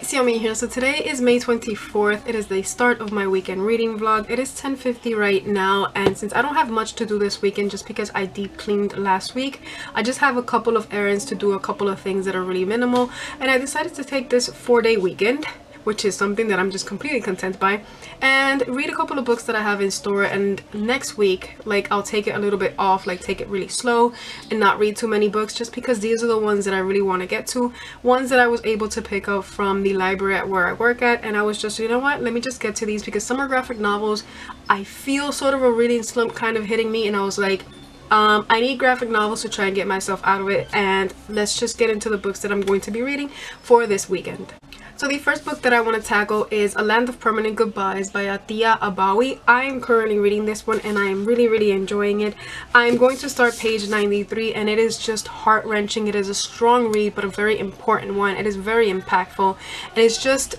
It's Yomi here. So today is May 24th. It is the start of my weekend reading vlog. It is 10:50 right now, and since I don't have much to do this weekend just because I deep cleaned last week, I just have a couple of errands to do, a couple of things that are really minimal, and I decided to take this 4-day weekend, which is something that I'm just completely content by, and read a couple of books that I have in store. And next week, like, I'll take it a little bit off, like take it really slow and not read too many books, just because these are the ones that I really want to get to, ones that I was able to pick up from the library at where I work at, and I was just, you know what, let me just get to these, because summer graphic novels, I feel sort of a reading slump kind of hitting me, and I was like, I need graphic novels to try and get myself out of it, and let's just get into the books that I'm going to be reading for this weekend. So the first book that I want to tackle is A Land of Permanent Goodbyes by Atia Abawi. I am currently reading this one and I am really enjoying it. I'm going to start page 93 and it is just heart-wrenching. It is a strong read, but a very important one. It is very impactful, and it's just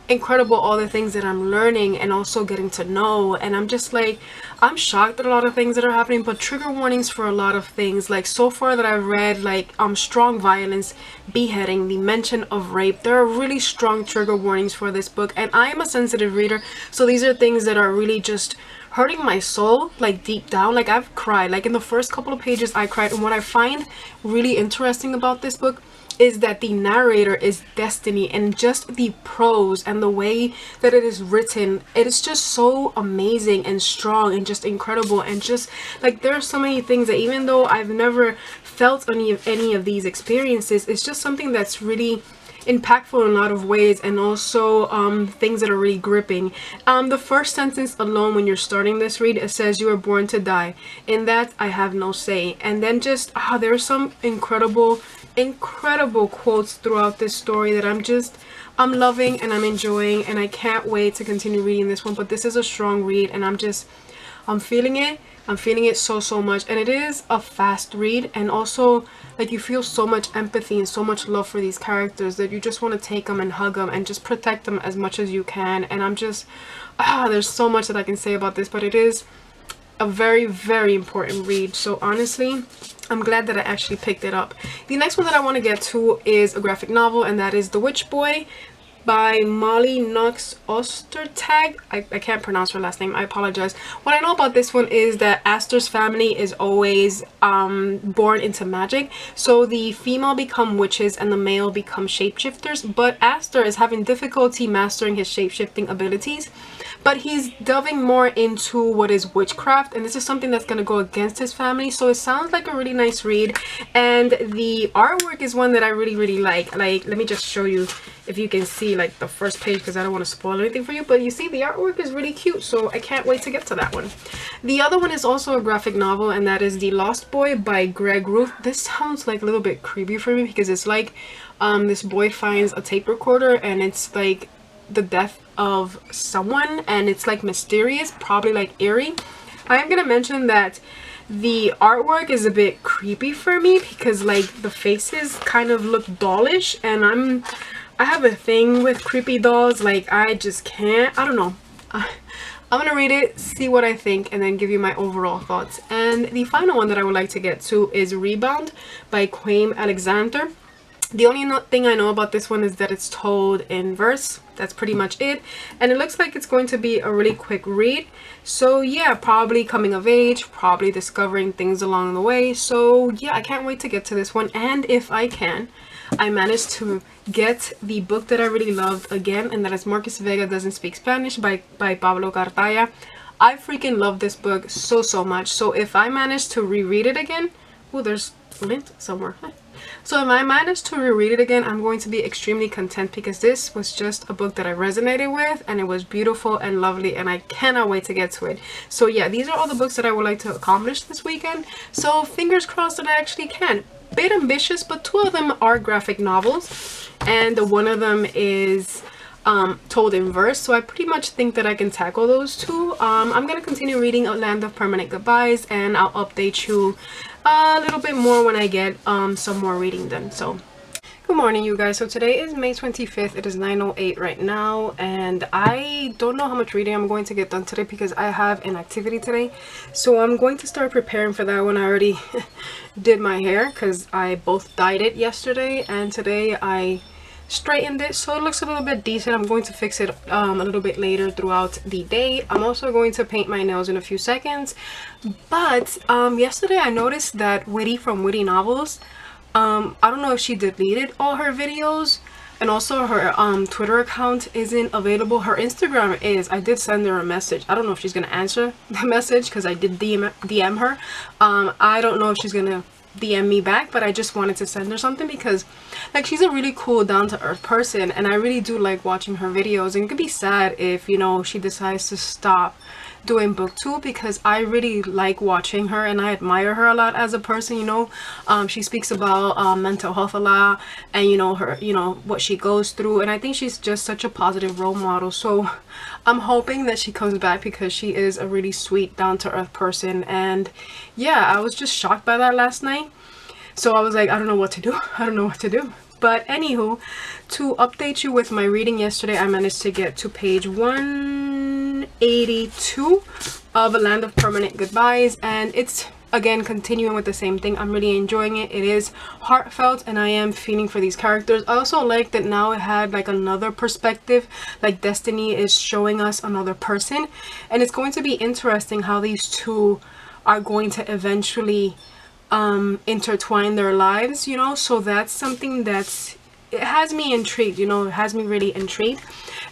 incredible, all the things that I'm learning and also getting to know. And I'm just like, I'm shocked at a lot of things that are happening, but trigger warnings for a lot of things, like so far that I've read, like strong violence, beheading, the mention of rape. There are really strong trigger warnings for this book, and I am a sensitive reader, so these are things that are really just hurting my soul, like deep down. Like, I've cried, like in the first couple of pages I cried. And what I find really interesting about this book is that the narrator is Destiny, and just the prose and the way that it is written, it is just so amazing and strong and just incredible. And just like, there are so many things that, even though I've never felt any of these experiences, it's just something that's really impactful in a lot of ways, and also things that are really gripping. The first sentence alone, when you're starting this read, it says, "You were born to die. In that I have no say." And then just there are some incredible quotes throughout this story that I'm loving and I'm enjoying, and I can't wait to continue reading this one. But this is a strong read, and I'm feeling it. I'm feeling it so much, and it is a fast read, and also like you feel so much empathy and so much love for these characters that you just want to take them and hug them and just protect them as much as you can. And I'm just there's so much that I can say about this, but it is a very important read. So honestly, I'm glad that I actually picked it up. The next one that I want to get to is a graphic novel, and that is The Witch Boy by Molly Knox Ostertag. I can't pronounce her last name, I apologize. What I know about this one is that Aster's family is always born into magic, so the female become witches and the male become shapeshifters, but Aster is having difficulty mastering his shapeshifting abilities, but he's delving more into what is witchcraft, and this is something that's going to go against his family. So it sounds like a really nice read, and the artwork is one that I really like. Like, let me just show you if you can see like the first page, because I don't want to spoil anything for you, but you see the artwork is really cute, so I can't wait to get to that one. The other one is also a graphic novel, and that is The Lost Boy by Greg Ruth. This sounds like a little bit creepy for me, because it's like this boy finds a tape recorder, and it's like the death of someone, and it's like mysterious, probably like eerie. I'm gonna mention that the artwork is a bit creepy for me, because like the faces kind of look dollish, and I have a thing with creepy dolls. Like, I just can't, I don't know. I'm gonna read it, see what I think, and then give you my overall thoughts. And the final one that I would like to get to is Rebound by Quaim Alexander. The only thing I know about this one is that it's told in verse. That's pretty much it, and it looks like it's going to be a really quick read. So yeah, probably coming of age, probably discovering things along the way. So yeah, I can't wait to get to this one. And if I managed to get the book that I really loved again, and that is Marcus Vega Doesn't Speak Spanish by Pablo Cartaya. I freaking love this book so much. So if I manage to reread it again, oh, there's lint somewhere. So if I manage to reread it again, I'm going to be extremely content, because this was just a book that I resonated with, and it was beautiful and lovely, and I cannot wait to get to it. So yeah, these are all the books that I would like to accomplish this weekend. So fingers crossed that I actually can. Bit ambitious, but 2 of them are graphic novels, and one of them is told in verse, so I pretty much think that I can tackle those 2. I'm gonna continue reading A Land of Permanent Goodbyes, and I'll update you a little bit more when I get some more reading done. So good morning, you guys. So today is May 25th. It is 9:08 right now, and I don't know how much reading I'm going to get done today, because I have an activity today, so I'm going to start preparing for that one. I already did my hair, because I both dyed it yesterday, and today I straightened it so it looks a little bit decent. I'm going to fix it a little bit later throughout the day. I'm also going to paint my nails in a few seconds. But yesterday I noticed that Witty from Witty Novels, I don't know if she deleted all her videos, and also her Twitter account isn't available. Her Instagram is. I did send her a message. I don't know if she's gonna answer the message because I did DM her. I don't know if she's gonna DM me back, but I just wanted to send her something because like she's a really cool, down-to-earth person, and I really do like watching her videos. And it could be sad if, you know, she decides to stop doing booktube, because I really like watching her and I admire her a lot as a person. You know, she speaks about mental health a lot, and you know, her, you know, what she goes through, and I think she's just such a positive role model. So I'm hoping that she comes back because she is a really sweet, down-to-earth person. And yeah, I was just shocked by that last night, so I was like, I don't know what to do. I don't know what to do. But anywho, to update you with my reading yesterday, I managed to get to page 182 of A Land of Permanent Goodbyes, and it's again continuing with the same thing. I'm really enjoying it. It is heartfelt and I am feeling for these characters. I also like that now it had like another perspective, like Destiny is showing us another person, and it's going to be interesting how these two are going to eventually intertwine their lives, you know. So that's something that's, it has me intrigued, you know, it has me really intrigued.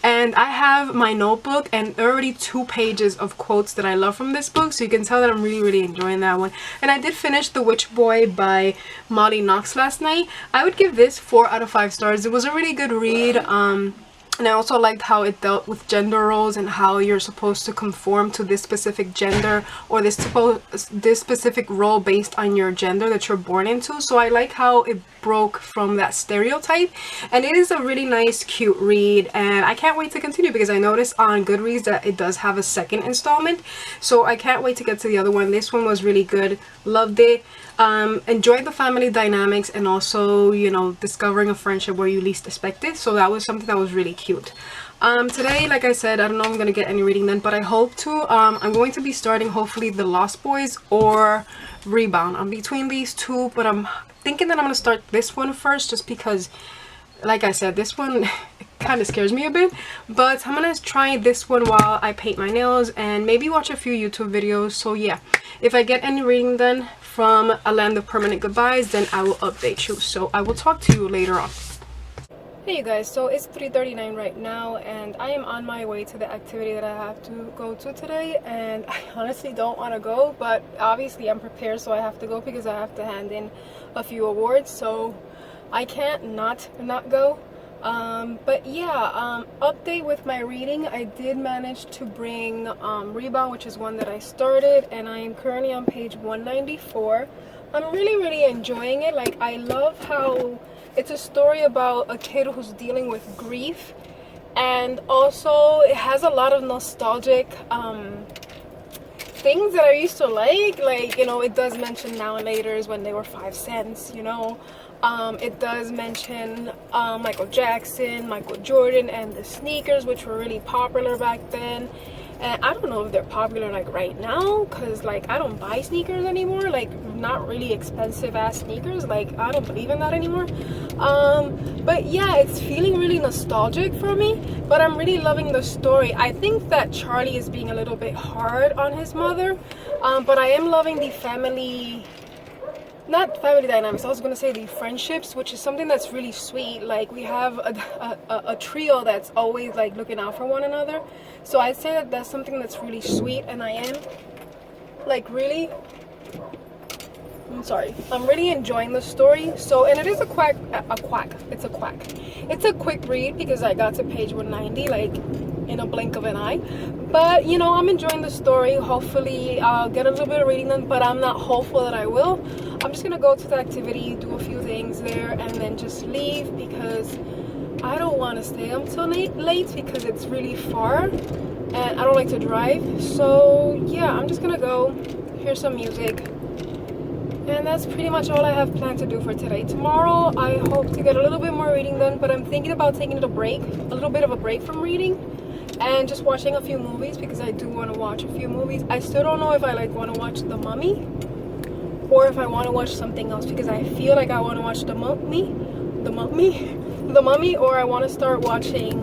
And I have my notebook and already 2 pages of quotes that I love from this book, so you can tell that I'm really enjoying that one. And I did finish The Witch Boy by Molly Knox last night. I would give this 4 out of 5 stars. It was a really good read. And I also liked how it dealt with gender roles and how you're supposed to conform to this specific gender or this specific role based on your gender that you're born into. So I like how it broke from that stereotype, and it is a really nice, cute read, and I can't wait to continue because I noticed on Goodreads that it does have a second installment, so I can't wait to get to the other one. This one was really good, loved it. Enjoyed the family dynamics and also, you know, discovering a friendship where you least expect it, so that was something that was really cute. Today, like I said, I don't know if I'm gonna get any reading done, but I hope to. I'm going to be starting hopefully The Lost Boys or Rebound. I'm between these two, but I'm thinking that I'm gonna start this one first just because, like I said, this one kind of scares me a bit, but I'm gonna try this one while I paint my nails and maybe watch a few YouTube videos. So yeah, if I get any reading done from A Land of Permanent Goodbyes, then I will update you. So I will talk to you later on. Hey you guys, so it's 3:39 right now and I am on my way to the activity that I have to go to today, and I honestly don't want to go, but obviously I'm prepared, so I have to go because I have to hand in a few awards, so I can't not go. But yeah, update with my reading. I did manage to bring Rebound, which is one that I started, and I am currently on page 194. I'm really enjoying it. Like, I love how it's a story about a kid who's dealing with grief, and also it has a lot of nostalgic things that I used to like, you know, it does mention now and later's when they were 5 cents, you know. It does mention Michael Jackson, Michael Jordan, and the sneakers, which were really popular back then. And I don't know if they're popular like right now, because like I don't buy sneakers anymore, like not really expensive ass sneakers, like I don't believe in that anymore. But yeah, it's feeling really nostalgic for me, but I'm really loving the story. I think that Charlie is being a little bit hard on his mother, but I am loving the family, not family dynamics, I was gonna say the friendships, which is something that's really sweet. Like, we have a trio that's always like looking out for one another, so I'd say that that's something that's really sweet, and I am like really, I'm really enjoying the story. So, and it is it's a quick read because I got to page 190 like in a blink of an eye, but you know, I'm enjoying the story. Hopefully I'll get a little bit of reading done, but I'm not hopeful that I will. I'm just gonna go to the activity, do a few things there, and then just leave because I don't want to stay until late because it's really far and I don't like to drive. So yeah, I'm just gonna go hear some music, and that's pretty much all I have planned to do for today. Tomorrow I hope to get a little bit more reading done, but I'm thinking about taking a little bit of a break from reading and just watching a few movies because I do want to watch a few movies. I still don't know if I like want to watch The Mummy or if I want to watch something else because I feel like I want to watch The Mummy. The Mummy, or I want to start watching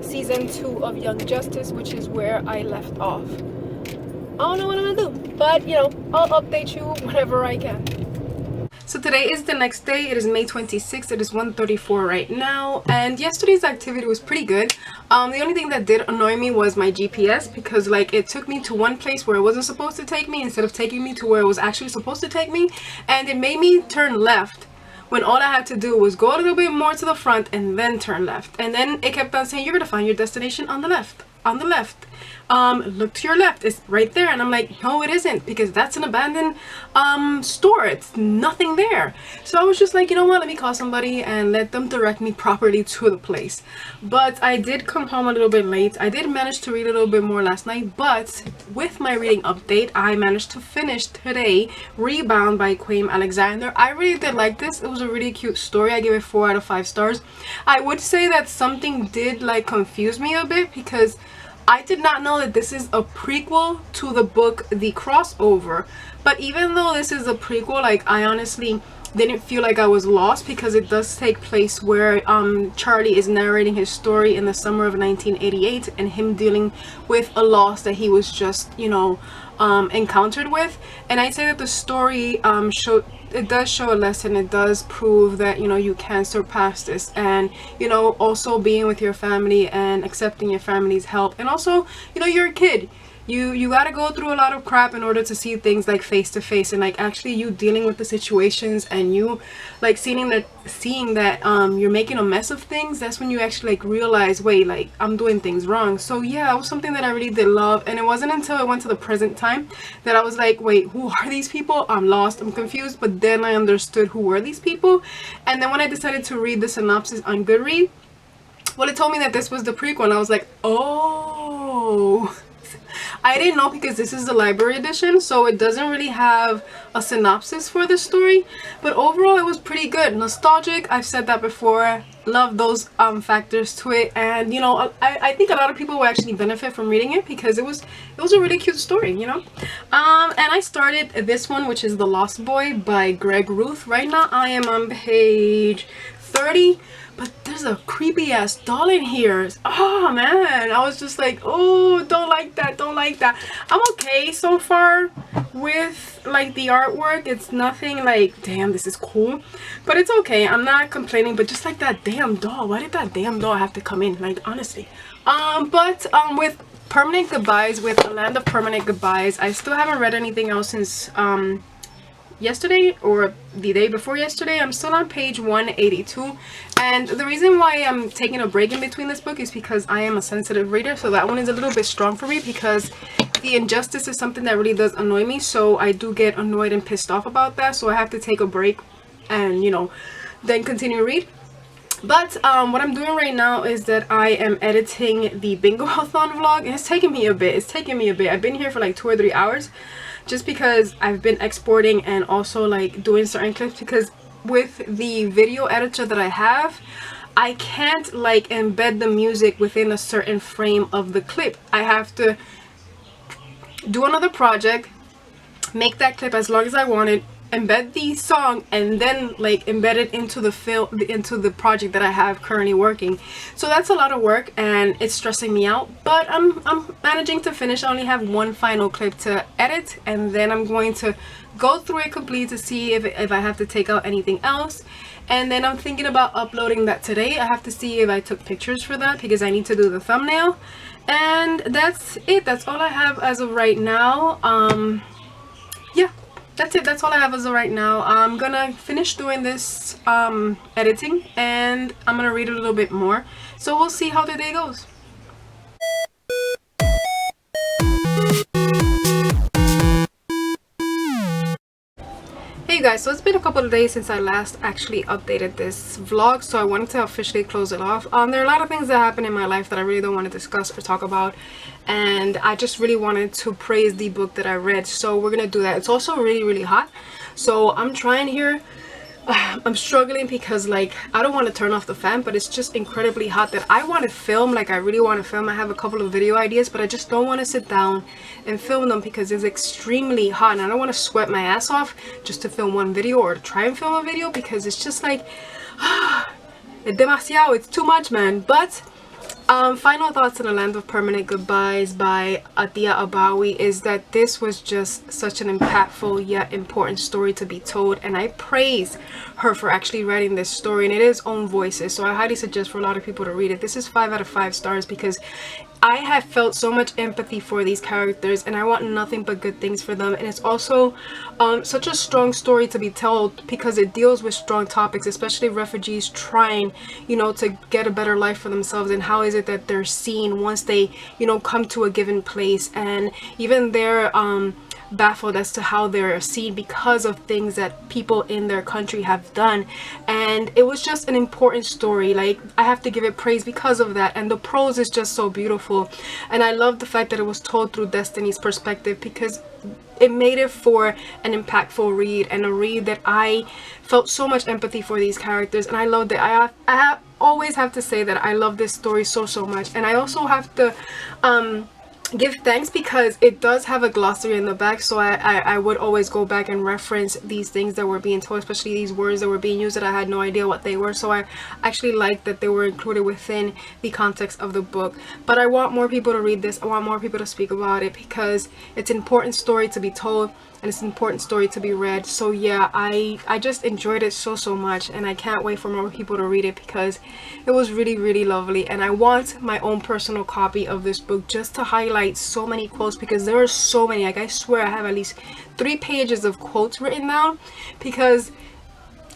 season 2 of Young Justice, which is where I left off. I don't know what I'm gonna do, but you know, I'll update you whenever I can. So today is the next day. It is May 26th. It is 1:34 right now, and yesterday's activity was pretty good. The only thing that did annoy me was my GPS, because like it took me to one place where it wasn't supposed to take me instead of taking me to where it was actually supposed to take me, and it made me turn left when all I had to do was go a little bit more to the front and then turn left. And then it kept on saying, you're gonna find your destination on the left, on the left. Look to your left, it's right there. And I'm like, no it isn't, because that's an abandoned store. It's nothing there. So I was just like, you know what, let me call somebody and let them direct me properly to the place. But I did come home a little bit late. I did manage to read a little bit more last night, but with my reading update, I managed to finish today Rebound by Quaim Alexander. I really did like this. It was a really cute story. I gave it 4 out of 5 stars. I would say that something did like confuse me a bit, because I did not know that this is a prequel to the book The Crossover. But even though this is a prequel, like I honestly didn't feel like I was lost, because it does take place where Charlie is narrating his story in the summer of 1988 and him dealing with a loss that he was just, you know, encountered with. And I'd say that the story it does show a lesson. It does prove that, you know, you can surpass this, and you know, also being with your family and accepting your family's help. And also, you know, you're a kid, you got to go through a lot of crap in order to see things like face to face, and like actually you dealing with the situations, and you like seeing that you're making a mess of things. That's when you actually like realize, wait, like I'm doing things wrong. So yeah, it was something that I really did love. And it wasn't until I went to the present time that I was like, wait, who are these people? I'm lost, I'm confused. But then I understood who were these people. And then when I decided to read the synopsis on Goodreads, well, it told me that this was the prequel, and I was like, oh. I didn't know, because this is the library edition, so it doesn't really have a synopsis for the story. But overall, it was pretty good. Nostalgic, I've said that before. Love those factors to it, and you know, I think a lot of people will actually benefit from reading it, because it was a really cute story, you know. And I started this one, which is The Lost Boy by Greg Ruth. Right now I am on page 30. But there's a creepy ass doll in here. Oh man, I was just like, oh, don't like that, don't like that. I'm okay so far with like the artwork. It's nothing like, damn, this is cool, but it's okay. I'm not complaining. But just like that damn doll, why did that damn doll have to come in? Like honestly. With Permanent Goodbyes, with The Land of Permanent Goodbyes, I still haven't read anything else since yesterday or the day before yesterday. I'm still on page 182, and the reason why I'm taking a break in between this book is because I am a sensitive reader, so that one is a little bit strong for me, because the injustice is something that really does annoy me. So I do get annoyed and pissed off about that, so I have to take a break and, you know, then continue to read. But what I'm doing right now is that I am editing the Bingo-a-thon vlog, and it's taking me a bit. I've been here for like 2 or 3 hours, just because I've been exporting and also like doing certain clips, because with the video editor that I have, I can't like embed the music within a certain frame of the clip. I have to do another project, make that clip as long as I want it, embed the song, and then like embed it into the film, into the project that I have currently working. So that's a lot of work, and it's stressing me out, but I'm managing to finish. I only have one final clip to edit, and then I'm going to go through it completely to see if I have to take out anything else. And then I'm thinking about uploading that today. I have to see if I took pictures for that, because I need to do the thumbnail. And that's it. That's all I have as of right now. Yeah, that's it. That's all I have as of right now. I'm gonna finish doing this editing, and I'm gonna read a little bit more. So we'll see how the day goes. Hey guys, so it's been a couple of days since I last actually updated this vlog, so I wanted to officially close it off. There are a lot of things that happen in my life that I really don't want to discuss or talk about, and I just really wanted to praise the book that I read, so we're gonna do that. It's also really hot, so I'm trying here. I'm struggling because like I don't want to turn off the fan, but it's just incredibly hot that I want to film. Like I really want to film. I have a couple of video ideas, but I just don't want to sit down and film them because it's extremely hot, and I don't want to sweat my ass off just to film one video or to try and film a video, because it's just like demasiado, it's too much, man. But final thoughts on The Land of Permanent Goodbyes by Atia Abawi is that this was just such an impactful yet important story to be told, and I praise her for actually writing this story, and it is own voices, so I highly suggest for a lot of people to read it. This is 5 out of 5 stars because I have felt so much empathy for these characters, and I want nothing but good things for them. And it's also such a strong story to be told because it deals with strong topics, especially refugees trying, you know, to get a better life for themselves, and how is it that they're seen once they, you know, come to a given place, and even their baffled as to how they're seen because of things that people in their country have done. And it was just an important story. Like, I have to give it praise because of that, and the prose is just so beautiful, and I love the fact that it was told through Destiny's perspective because it made it for an impactful read, and a read that I felt so much empathy for these characters, and I loved it. I always have to say that I love this story so much. And I also have to give thanks because it does have a glossary in the back, so I would always go back and reference these things that were being told, especially these words that were being used that I had no idea what they were. So I actually like that they were included within the context of the book. But I want more people to read this. I want more people to speak about it because it's an important story to be told, and it's an important story to be read. So yeah, I just enjoyed it so much, and I can't wait for more people to read it because it was really lovely. And I want my own personal copy of this book just to highlight so many quotes, because there are so many. Like, I swear I have at least 3 pages of quotes written down because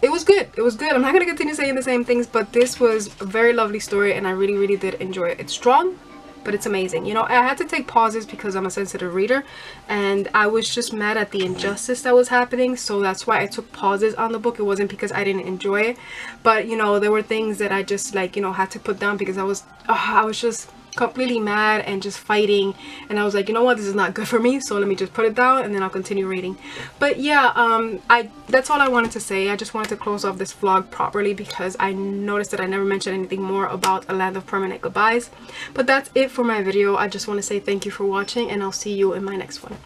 it was good. It was good. I'm not gonna continue saying the same things, but this was a very lovely story, and I really did enjoy it. It's strong, but it's amazing. You know, I had to take pauses because I'm a sensitive reader, and I was just mad at the injustice that was happening, so that's why I took pauses on the book. It wasn't because I didn't enjoy it, but you know, there were things that I just, like, you know, had to put down because I was just completely mad and just fighting, and I was like, you know what, this is not good for me, so let me just put it down and then I'll continue reading. But yeah, that's all I wanted to say. I just wanted to close off this vlog properly because I noticed that I never mentioned anything more about A Land of Permanent Goodbyes. But that's it for my video. I just want to say thank you for watching, and I'll see you in my next one.